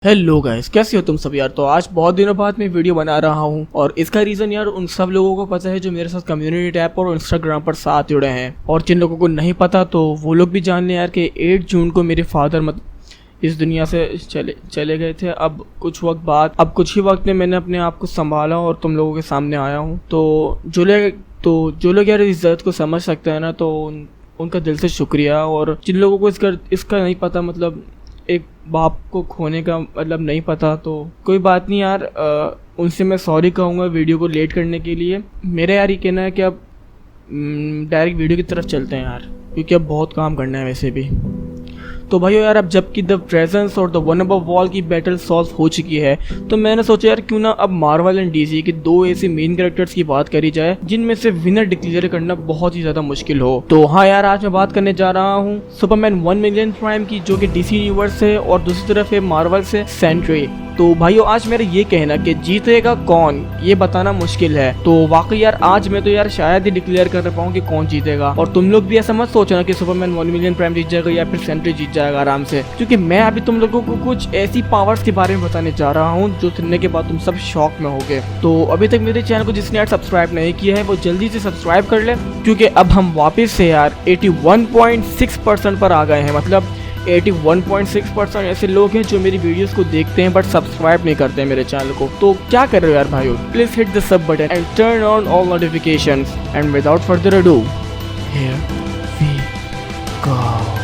Hello guys, कैसे हो तुम सब यार। तो आज बहुत दिनों बाद मैं वीडियो बना रहा हूँ और इसका रीज़न यार उन सब लोगों को पता है जो मेरे साथ कम्युनिटी टैब और इंस्टाग्राम पर साथ जुड़े हैं, और जिन लोगों को नहीं पता तो वो लोग भी जान लें यार कि 8 जून को मेरे फादर इस दुनिया से चले गए थे। अब कुछ ही वक्त में मैंने अपने आप को संभाला और तुम लोगों के सामने आया हूँ। तो जो लोग यार इस दर्द को समझ सकते हैं ना, तो उनका दिल से शुक्रिया। और जिन लोगों को इसका नहीं पता, मतलब एक बाप को खोने का मतलब नहीं पता, तो कोई बात नहीं यार, उनसे मैं सॉरी कहूँगा वीडियो को लेट करने के लिए। मेरा यार ये कहना है कि अब डायरेक्ट वीडियो की तरफ चलते हैं यार, क्योंकि अब बहुत काम करना है वैसे भी। तो भाइयों यार, अब जबकि द प्रेजेंस और द वन अबव वॉल की बैटल सॉल्व हो चुकी है, तो मैंने सोचा यार क्यों ना अब मार्वल एंड डीसी के दो ऐसे मेन कैरेक्टर्स की बात करी जाए जिनमें से विनर डिक्लेयर करना बहुत ही ज्यादा मुश्किल हो। तो हाँ यार, आज मैं बात करने जा रहा हूँ सुपरमैन 1 मिलियन प्राइम की, जो कि डीसी यूनिवर्स है, और दूसरी तरफ है मार्वल से सेंट्री। तो भाइयों आज मेरा ये कहना कि जीतेगा कौन ये बताना मुश्किल है। तो वाकई यार आज मैं तो यार शायद ही डिक्लेयर कर पाऊँ कि कौन जीतेगा। और तुम लोग भी ऐसा मत सोचना कि सुपरमैन 1 मिलियन प्राइम जीत जाएगा या फिर सेंट्री जीत जाएगा आराम से, क्योंकि मैं अभी तुम लोगों को कुछ ऐसी पावर्स के बारे में बताने जा रहा हूँ जो सुनने के बाद तुम सब शॉक में होगे। तो अभी तक मेरे चैनल को जिसने यार सब्सक्राइब नहीं किया है वो जल्दी से सब्सक्राइब कर ले, क्योंकि अब हम वापस से यार 81.6% पर आ गए हैं। मतलब 81.6% ऐसे लोग हैं जो मेरी वीडियोस को देखते हैं बट सब्सक्राइब नहीं करते हैं मेरे चैनल को। तो क्या कर रहे हो यार भाइयों, please hit the sub button and turn on all notifications, and without further ado here we go.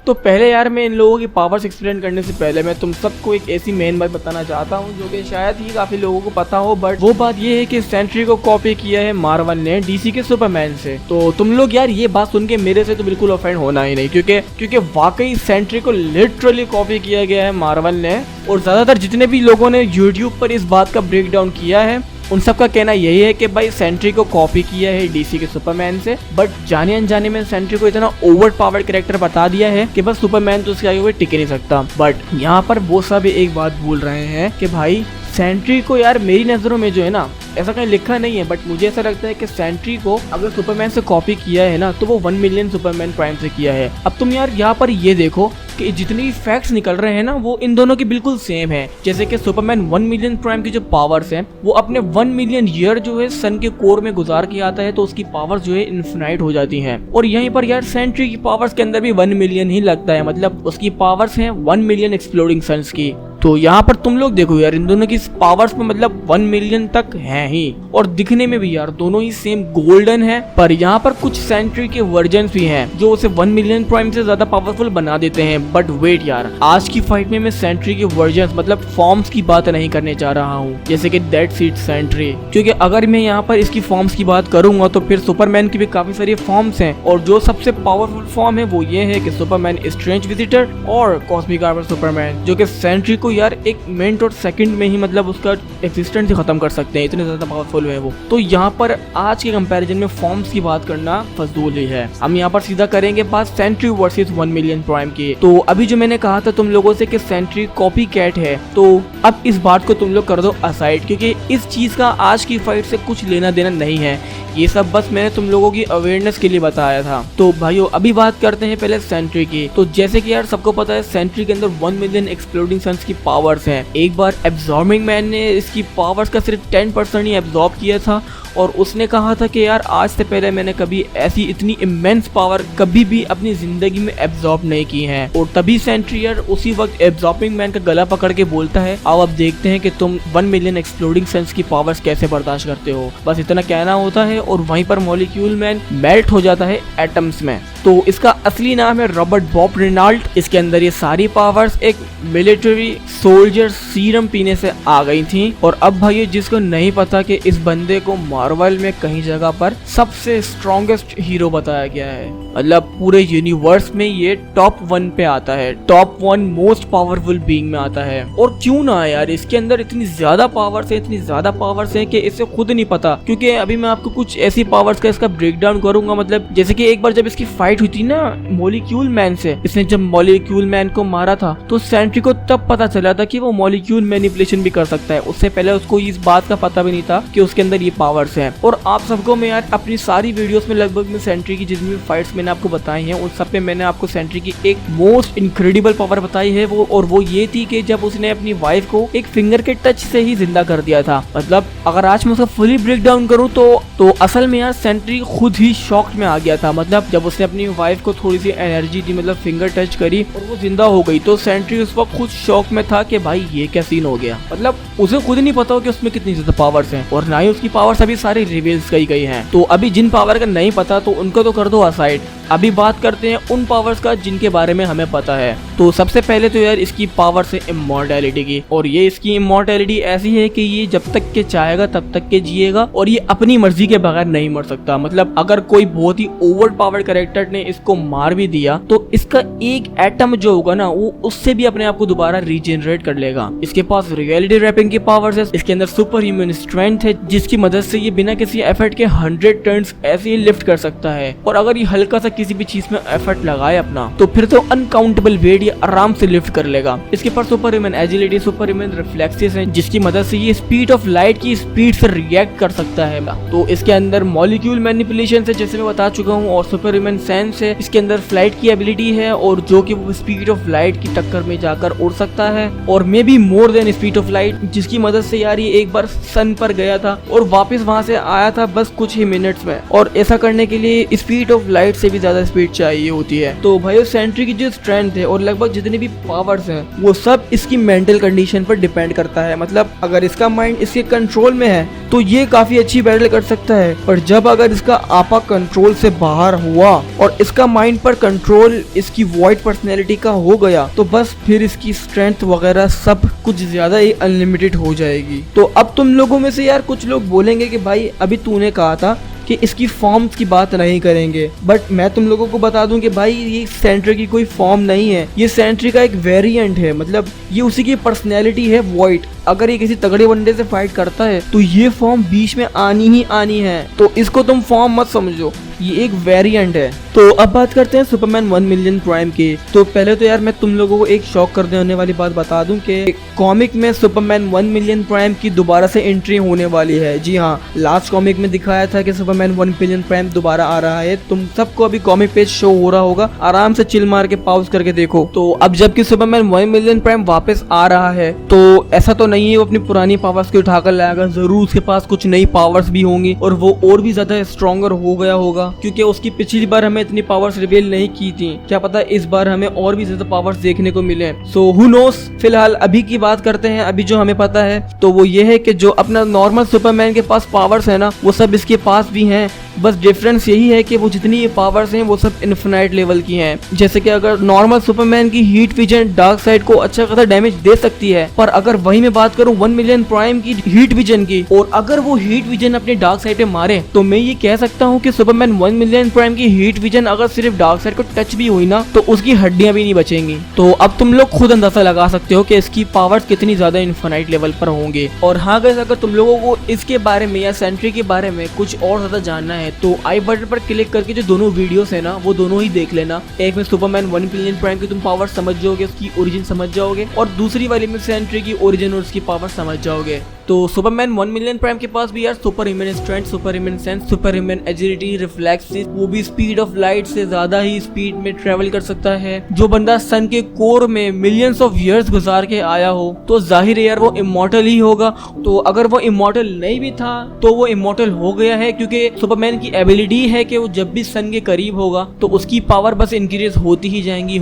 तो पहले यार मैं इन लोगों की पावर्स एक्सप्लेन करने से पहले मैं तुम सबको एक ऐसी मेन बात बताना चाहता हूँ जो कि शायद ही काफी लोगों को पता हो, बट वो बात ये है कि सेंट्री को कॉपी किया है मार्वल ने डीसी के सुपरमैन से। तो तुम लोग यार ये बात सुन के मेरे से तो बिल्कुल ऑफेंड होना ही नहीं, क्योंकि वाकई सेंट्री को लिटरली कॉपी किया गया है मार्वल ने। और ज्यादातर जितने भी लोगों ने यूट्यूब पर इस बात का ब्रेक डाउन किया है उन सब का कहना यही है कि भाई सेंट्री को कॉपी किया है डीसी के सुपरमैन से, बट जाने अनजाने में सेंट्री को इतना ओवर पावर्ड कैरेक्टर बता दिया है कि बस सुपरमैन तो उसके आगे कोई टिक नहीं सकता। बट यहाँ पर वो सब एक बात भूल रहे हैं कि भाई सेंट्री को यार मेरी नजरों में जो है ना, ऐसा कहीं लिखा नहीं है बट मुझे ऐसा लगता है कि सेंट्री को अगर सुपरमैन से कॉपी किया है ना तो वो 1 मिलियन सुपरमैन प्राइम से किया है। अब तुम यार यहाँ पर ये देखो कि जितनी भी फैक्ट्स निकल रहे हैं ना वो इन दोनों की बिल्कुल सेम है। जैसे कि सुपरमैन 1 मिलियन प्राइम की जो पावर्स हैं वो अपने 1 मिलियन ईयर जो है सन के कोर में गुजार के आता है, तो उसकी पावर्स जो है इन्फिनाइट हो जाती हैं। और यहीं पर यार सेंट्री की पावर्स के अंदर भी 1 मिलियन ही लगता है, मतलब उसकी पावर्स हैं 1 मिलियन एक्सप्लोडिंग सन्स की। तो यहाँ पर तुम लोग देखो यार इन दोनों की पावर्स में मतलब 1 मिलियन तक है ही, और दिखने में भी यार दोनों ही सेम गोल्डन है। पर यहाँ पर कुछ सेंट्री के वर्जन्स भी हैं जो उसे 1 मिलियन प्राइम से ज्यादा पावरफुल बना देते हैं। बट वेट यार, आज की फाइट में मैं सेंट्री के वर्जन्स मतलब फॉर्म्स की बात नहीं करने जा रहा हूँ, जैसे कि डेड सीड सेंट्री, क्योंकि अगर मैं यहाँ पर इसकी फॉर्म्स की बात करूंगा तो फिर सुपरमैन की भी काफी सारी फॉर्म्स हैं, और जो सबसे पावरफुल फॉर्म है वो ये है कि सुपरमैन स्ट्रेंज विजिटर और कॉस्मिक आर्मर सुपरमैन, जो कि सेंट्री को यार एक मिनट और सेकंड में ही मतलब उसका एक्सिस्टेंस ही खत्म कर सकते हैं, इतने ज्यादा पावरफुल है वो। तो यहाँ पर आज के कंपैरिजन में फॉर्म्स की बात करना फजूल ही है। हम यहाँ पर सीधा करेंगे बात सेंट्री वर्सेस 1 मिलियन प्राइम की। तो अभी जो मैंने कहा था तुम लोगों से कि सेंट्री कॉपी कैट है, तो अब इस बात को तुम लोग कर दो असाइड, क्योंकि इस चीज का आज की फाइट से कुछ लेना देना नहीं है। ये सब बस मैंने तुम लोगों की अवेयरनेस के लिए बताया था। तो भाइयों अभी बात करते हैं पहले सेंट्री की। तो जैसे कि यार सबको पता है सेंट्री के अंदर 1 मिलियन एक्सप्लोडिंग सन्स की पावर्स हैं। एक बार एब्जॉर्बिंग मैन ने इसकी पावर्स का सिर्फ 10% ही एब्जॉर्ब किया था, और उसने कहा था कि यार आज से पहले मैंने कभी ऐसी इतनी इमेंस पावर कभी भी अपनी जिंदगी में एब्जॉर्ब नहीं की है। और तभी सेंट्री यार उसी वक्त एब्जॉर्बिंग मैन का गला पकड़ के बोलता है, आओ अब देखते हैं कि तुम 1 मिलियन एक्सप्लोडिंग सन्स की पावर्स कैसे बर्दाश्त करते हो। बस इतना कहना होता है और वहीं पर मॉलिक्यूल मैन मेल्ट हो जाता है एटम्स में। तो इसका असली नाम है रॉबर्ट बॉब रेनाल्ड। इसके अंदर ये सारी पावर्स एक मिलिट्री सोल्जर सीरम पीने से आ गई थी। और अब भाई जिसको नहीं पता कि इस बंदे को मार्वल में कहीं जगह पर सबसे स्ट्रॉन्गेस्ट हीरो बताया गया है। मतलब पूरे यूनिवर्स में ये टॉप 1 पे आता है, टॉप 1 मोस्ट पावरफुल बीइंग में आता है। और क्यों ना यार, इसके अंदर इतनी ज्यादा पावर्स है कि इसे खुद नहीं पता। क्योंकि अभी मैं आपको कुछ ऐसी पावर्स का इसका ब्रेकडाउन करूंगा। मतलब जैसे कि एक बार जब इसकी फाइट हुई थी ना मॉलिक्यूल मैन से, इसने जब मॉलिक्यूल मैन को मारा था तो सेंट्री को तब पता चला था कि वो मॉलिक्यूल मैनिपुलेशन भी कर सकता है। उससे पहले उसको इस बात का पता भी नहीं था कि उसके अंदर ये पावर्स हैं। और आप सबको मैं यार अपनी सारी वीडियोस में लगभग में सेंट्री की जितनी भी फाइट्स मैंने आपको बताई हैं उन सब पे मैंने आपको सेंट्री की एक मोस्ट इनक्रेडिबल पावर बताई है वो ये थी कि जब उसने अपनी वाइफ को एक फिंगर के टच से ही जिंदा कर दिया था। मतलब अगर आज मैं उसका फुली ब्रेक डाउन करूँ तो असल में यार सेंट्री खुद ही शॉक में आ गया था। मतलब जब उसने अपनी वाइफ को थोड़ी सी एनर्जी दी, मतलब फिंगर टच करी और वो जिंदा हो गई, तो सेंट्री उस वक्त खुद शॉक में था कि भाई ये क्या सीन हो गया। मतलब उसे खुद नहीं पता हो कि उसमें कितनी ज्यादा पावर्स हैं और ना ही उसकी पावर्स अभी सारी रिवील्स की गई हैं। तो अभी जिन पावर का नहीं पता तो उनको तो कर दो असाइड। अभी बात करते हैं उन पावर्स का जिनके बारे में हमें पता है। तो सबसे पहले तो यार इसकी पावर्स है इमॉर्टैलिटी की। और ये इसकी इमॉर्टैलिटी ऐसी है कि ये जब तक के चाहेगा तब तक के जिएगा और ये अपनी मर्जी के बगैर नहीं मर सकता। मतलब अगर कोई बहुत ही ओवर पावर्ड कैरेक्टर ने इसको मार भी दिया तो इसका एक एटम जो होगा ना वो उससे भी अपने आप को दोबारा रीजनरेट कर लेगा। इसके पास रियलिटी रैपिंग की पावर्स है। इसके अंदर सुपर ह्यूमन स्ट्रेंथ है जिसकी मदद से ये बिना किसी एफर्ट के 100 टन्स ऐसे ही लिफ्ट कर सकता है। और अगर ये हल्का सा किसी भी चीज में एफर्ट लगाए अपना तो फिर तो अनकाउंटेबल वेट ये आराम से लिफ्ट कर लेगा। इसके पास super human agility, super human reflexes हैं जिसकी मदद से ये स्पीड ऑफ लाइट की स्पीड से रिएक्ट कर सकता है। तो इसके अंदर मॉलिक्यूल मैनिपुलेशन है जैसे मैं बता चुका हूँ और सुपर ह्यूमन सेंस है। इसके अंदर फ्लाइट की एबिलिटी है और जो कि वो स्पीड ऑफ लाइट की टक्कर में जाकर उड़ सकता है और may be more than speed of light, जिसकी मदद से यार ये एक बार सन पर गया था और वापस वहां से आया था बस कुछ ही मिनट्स में। और ऐसा करने के लिए स्पीड ऑफ लाइट से भी ज्यादा स्पीड चाहिए होती है। तो भाई सेंट्री की जो स्ट्रेंथ है और लगभग जितनी भी पावर्स हैं वो सब इसकी मेंटल कंडीशन पर डिपेंड करता है। मतलब अगर इसका माइंड इसके कंट्रोल में है तो ये काफी अच्छी बैटल कर सकता है, पर जब अगर इसका आपा कंट्रोल से बाहर हुआ और इसका माइंड पर कंट्रोल इसकी वॉइड पर्सनैलिटी का हो गया तो बस फिर इसकी स्ट्रेंथ वगैरह सब कुछ ज्यादा ही अनलिमिटेड हो जाएगी। तो अब तुम लोगों में से यार कुछ लोग बोलेंगे कि भाई अभी तूने कहा था कि इसकी फॉर्म्स की बात नहीं करेंगे, बट मैं तुम लोगों को बता दूं कि भाई ये सेंट्री की कोई फॉर्म नहीं है, ये सेंट्री का एक वेरिएंट है। मतलब ये उसी की पर्सनैलिटी है वॉइड। अगर ये किसी तगड़े बंदे से फाइट करता है तो ये फॉर्म बीच में आनी ही आनी है। तो इसको तुम फॉर्म मत समझो, ये एक वेरिएंट है। तो अब बात करते हैं सुपरमैन 1 मिलियन प्राइम की। तो पहले तो यार मैं तुम लोगों को एक शॉक कर देने वाली बात बता दूं कि कॉमिक में सुपरमैन 1 मिलियन प्राइम की दोबारा से एंट्री होने वाली है। जी हाँ, लास्ट कॉमिक में दिखाया था कि सुपरमैन 1 मिलियन प्राइम दोबारा आ रहा है। तुम सबको अभी कॉमिक पेज शो हो रहा होगा, आराम से चिल मार के पॉज करके देखो। तो अब जबकि सुपरमैन 1 मिलियन प्राइम वापस आ रहा है तो ऐसा तो नहीं है वो अपनी पुरानी पावर्स को उठाकर लाएगा। जरूर उसके पास कुछ नई पावर्स भी होंगी और वो और भी ज्यादा स्ट्रॉन्गर हो गया होगा, क्योंकि उसकी पिछली बार हमें इतनी पावर्स रिवील नहीं की थी। क्या पता इस बार हमें और भी ज्यादा पावर्स देखने को मिले। So who knows. फिलहाल अभी की बात करते हैं। अभी जो हमें पता है तो वो ये है कि जो अपना नॉर्मल सुपरमैन के पास पावर्स है ना वो सब इसके पास भी हैं। बस डिफरेंस यही है कि वो जितनी पावर्स हैं वो सब इन्फिनाइट लेवल की हैं। जैसे कि अगर नॉर्मल सुपरमैन की हीट विजन डार्क साइड को अच्छा खासा डैमेज दे सकती है, पर अगर वही मैं बात करूं 1 मिलियन प्राइम की हीट विजन की और अगर वो हीट विजन अपने डार्क साइड पे मारे तो मैं ये कह सकता हूं कि सुपरमैन 1 मिलियन प्राइम की हीट विजन अगर सिर्फ डार्क साइड को टच भी हुई ना तो उसकी हड्डियां भी नहीं बचेंगी। तो अब तुम लोग खुद अंदाजा लगा सकते हो कि इसकी पावर्स कितनी ज्यादा इन्फिनाइट लेवल पर होंगे। और हाँ गाइस, अगर तुम लोगों को इसके बारे में या सेंट्री के बारे में कुछ और ज्यादा जानना है तो आई बटन पर क्लिक करके जो दोनों वीडियोस है ना वो दोनों ही देख लेना। एक में सुपरमैन 1 मिलियन प्राइम की तुम पावर समझ जाओगे, उसकी ओरिजिन समझ जाओगे, और दूसरी वाली में सेंट्री की ओरिजिन और उसकी पावर समझ जाओगे। तो सुपरमैन 1 मिलियन प्राइम के पास भी यार super human strength, super human sense, super human agility, reflexes, वो भी स्पीड ऑफ लाइट से ज्यादा ही स्पीड में ट्रेवल कर सकता है। जो बंदा सन के कोर में मिलियंस ऑफ इयर्स गुजार के आया हो तो जाहिर है यार वो इमॉर्टल ही होगा। तो अगर वो इमॉर्टल नहीं भी था तो वो इमॉर्टल हो गया है, क्योंकि सुपरमैन की एबिलिटी है कि वो जब भी सन के करीब होगा तो उसकी पावर बस इंक्रीज होती ही जाएंगी।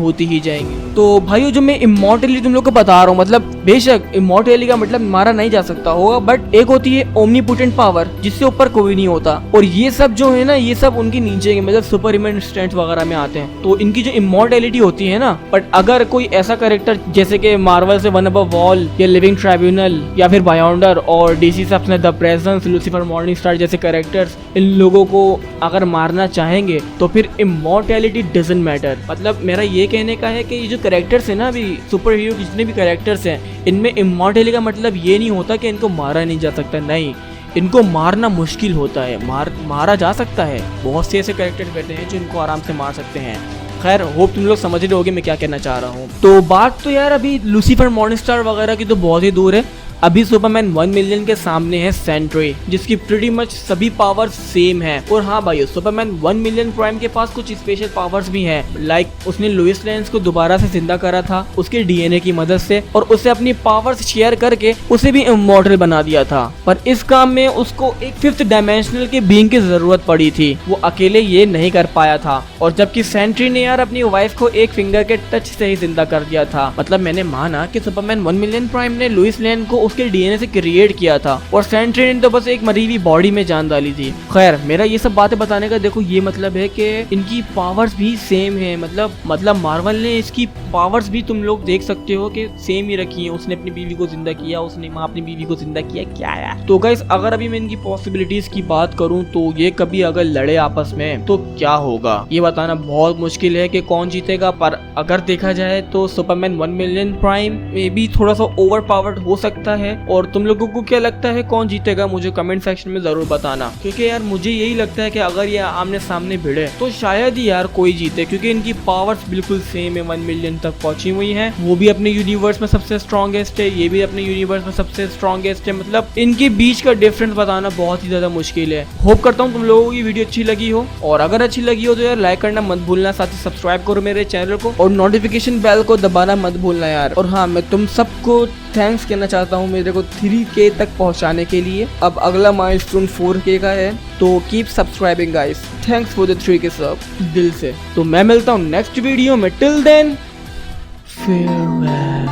तो भाइयों जो मैं इमॉर्टली तुम लोग को बता रहा हूँ, मतलब बेशक इमॉर्टैलिटी का मतलब मारा नहीं जा सकता होगा, बट एक होती है ओमनीपोटेंट पावर जिससे ऊपर कोई नहीं होता, और ये सब जो है ना ये सब उनके नीचे के मतलब सुपर ह्यूमन स्ट्रेंथ वगैरह में आते हैं। तो इनकी जो इमॉर्टैलिटी होती है ना, बट अगर कोई ऐसा कैरेक्टर जैसे कि मार्वल से वन अबव वॉल या लिविंग ट्राइब्यूनल या फिर बायोंडर और डीसी से अपने the presence, Lucifer, morning star जैसे कैरेक्टर्स इन लोगों को अगर मारना चाहेंगे तो फिर इमॉर्टैलिटी डजंट मैटर। मतलब मेरा ये कहने का है कि ये जो कैरेक्टर्स है ना अभी सुपर हीरो जितने भी कैरेक्टर्स हैं इनमें इमॉर्टैलिटी का मतलब ये नहीं होता कि इनको मारा नहीं जा सकता, नहीं, इनको मारना मुश्किल होता है, मारा जा सकता है। बहुत से ऐसे कैरेक्टर्स बैठे हैं जो इनको आराम से मार सकते हैं। खैर होप तुम लोग समझ रहे होगे मैं क्या कहना चाह रहा हूँ। तो बात तो यार अभी लूसीफर, मॉर्निंग स्टार वगैरह की तो बहुत ही दूर है। अभी सुपरमैन 1 मिलियन के सामने है सेंट्री, जिसकी प्रीटी मच सभी पावर्स सेम है। और हाँ भाई, सुपरमैन 1 मिलियन प्राइम के पास कुछ स्पेशल पावर्स भी हैं। लाइक उसने लुइस लेन को दोबारा से जिंदा करा था उसके डीएनए की मदद से, और उसे अपनी पावर्स शेयर करके उसे भी इमॉर्टल बना दिया था। पर इस काम में उसको एक 5th डायमेंशनल के बीइंग की जरूरत पड़ी थी, वो अकेले ये नहीं कर पाया था। और जबकि सेंट्री ने यार अपनी वाइफ को एक फिंगर के टच से ही जिंदा कर दिया था। मतलब मैंने माना कि सुपरमैन 1 मिलियन प्राइम ने लुइस लेन को उसके डीएनए से क्रिएट किया था और सेंट्री ने तो बस एक मरी हुई बॉडी में जान डाली थी। खैर मेरा ये सब बातें बताने का देखो ये मतलब है कि इनकी पावर्स भी सेम है। मतलब मार्वल ने इसकी पावर्स भी तुम लोग देख सकते हो कि सेम ही रखी है। उसने अपनी बीवी को जिंदा किया, उसने माँ अपनी बीवी को जिंदा किया, क्या यार। तो गाइस अगर अभी मैं इनकी पॉसिबिलिटीज की बात करूं तो ये कभी अगर लड़े आपस में तो क्या होगा ये बताना बहुत मुश्किल है कि कौन जीतेगा। पर अगर देखा जाए तो सुपरमैन 1 मिलियन प्राइम में भी थोड़ा सा ओवर पावर्ड हो सकता है। और तुम लोगों को क्या लगता है कौन जीतेगा मुझे कमेंट सेक्शन में जरूर बताना, क्योंकि यार मुझे यही लगता है कि अगर ये आमने सामने भिड़े तो शायद ही यार कोई जीते, क्योंकि इनकी पावर्स बिल्कुल सेम है, 1 मिलियन तक पहुंची हुई हैं। वो भी अपने यूनिवर्स में सबसे स्ट्रॉन्गेस्ट है, ये भी अपने यूनिवर्स में सबसे स्ट्रॉन्गेस्ट है। मतलब इनके बीच का डिफरेंस बताना बहुत ही ज्यादा मुश्किल है। होप करता हूँ तुम लोगों की वीडियो अच्छी लगी हो, और अगर अच्छी लगी हो तो यार लाइक करना मत भूलना, साथ ही सब्सक्राइब करो मेरे चैनल को और नोटिफिकेशन बेल को दबाना मत भूलना यार। और हाँ मैं तुम सबको थैंक्स कहना चाहता हूँ मेरे को 3K तक पहुँचाने के लिए। अब अगला माइलस्टोन 4K का है, तो keep subscribing guys. Thanks for the 3K सब दिल से। तो मैं मिलता हूँ नेक्स्ट वीडियो में, टिल देन farewell।